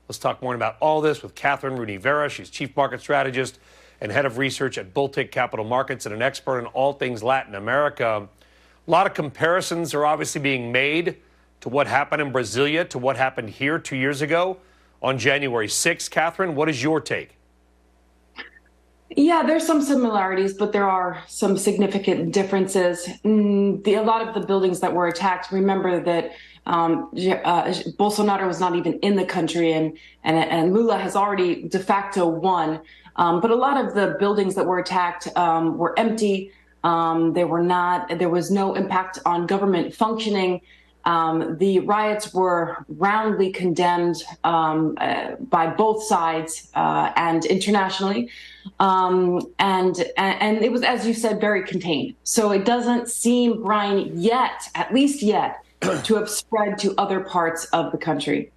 Let's talk more about all this with Kathryn Rooney Vera. She's chief market strategist and head of research at Baltic Capital Markets and an expert in all things Latin America. A lot of comparisons are obviously being made to what happened in Brasilia, to what happened here 2 years ago on January 6th. Kathryn, what is your take? Yeah, there's some similarities, but there are some significant differences. A lot of the buildings that were attacked, remember that Bolsonaro was not even in the country, and Lula has already de facto won. But a lot of the buildings that were attacked were empty. There was no impact on government functioning. The riots were roundly condemned by both sides and internationally. And it was, as you said, very contained. So it doesn't seem, Brian, yet, at least yet, to have spread to other parts of the country.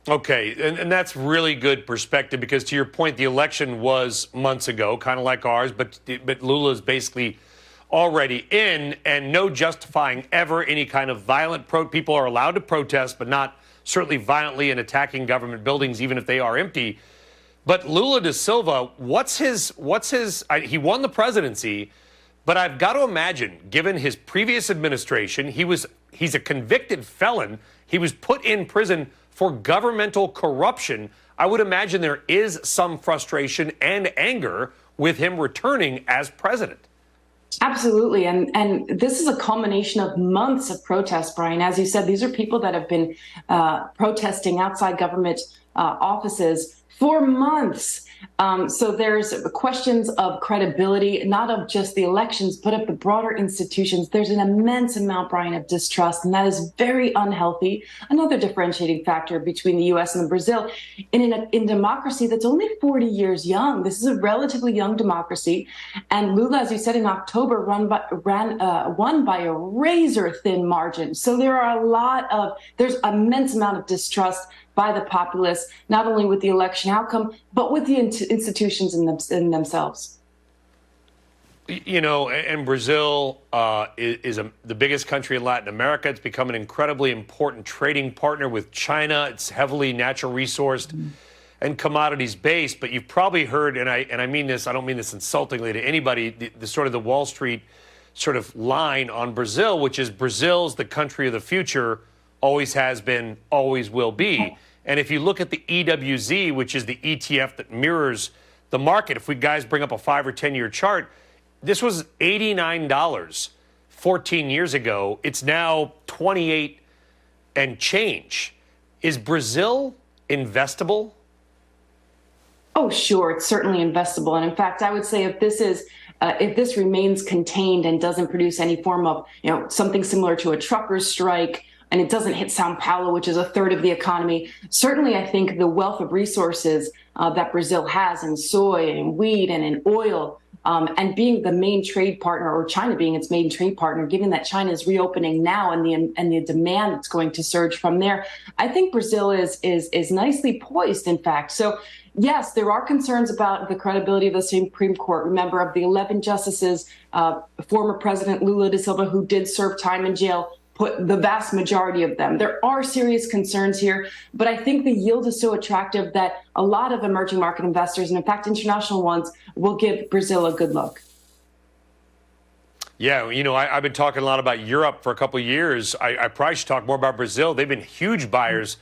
Okay, and that's really good perspective because, to your point, the election was months ago, kind of like ours, but Lula's basically already in, and no justifying ever any kind of violent people are allowed to protest, but not certainly violently in attacking government buildings, even if they are empty. But Lula da Silva, he won the presidency, but I've got to imagine, given his previous administration, he's a convicted felon. He was put in prison for governmental corruption. I would imagine there is some frustration and anger with him returning as president. Absolutely. And this is a culmination of months of protests, Brian. As you said, these are people that have been protesting outside government offices for months. So there's questions of credibility, not of just the elections, but of the broader institutions. There's an immense amount, Brian, of distrust, and that is very unhealthy. Another differentiating factor between the U.S. and Brazil in democracy that's only 40 years young. This is a relatively young democracy. And Lula, as you said, in October, won by a razor-thin margin. So there's immense amount of distrust by the populace, not only with the election outcome, but with the institutions in themselves. You know, and Brazil is the biggest country in Latin America. It's become an incredibly important trading partner with China. It's heavily natural resourced and commodities based. But you've probably heard, and I mean this, I don't mean this insultingly to anybody, the sort of the Wall Street sort of line on Brazil, which is Brazil's the country of the future, always has been, always will be. And if you look at the EWZ, which is the ETF that mirrors the market, if we guys bring up a 5 or 10 year chart, this was $89 14 years ago. It's now 28 and change. Is Brazil investable? Oh, sure. It's certainly investable. And in fact, I would say if this remains contained and doesn't produce any form of, something similar to a truckers' strike, and it doesn't hit Sao Paulo, which is a third of the economy, certainly I think the wealth of resources that Brazil has in soy and wheat and in oil, and being the main trade partner, or China being its main trade partner, given that China is reopening now and the demand that's going to surge from there, I think Brazil is nicely poised, in fact. So yes, there are concerns about the credibility of the Supreme Court. Remember, of the 11 justices, former President Lula da Silva, who did serve time in jail, put the vast majority of them. There are serious concerns here, but I think the yield is so attractive that a lot of emerging market investors, and in fact international ones, will give Brazil a good look. Yeah, I've been talking a lot about Europe for a couple of years. I probably should talk more about Brazil. They've been huge buyers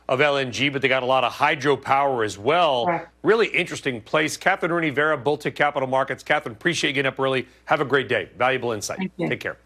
of LNG, but they got a lot of hydropower as well. Right. Really interesting place. Kathryn Rooney Vera, Baltic Capital Markets. Kathryn, appreciate you getting up early. Have a great day. Valuable insight. Take care.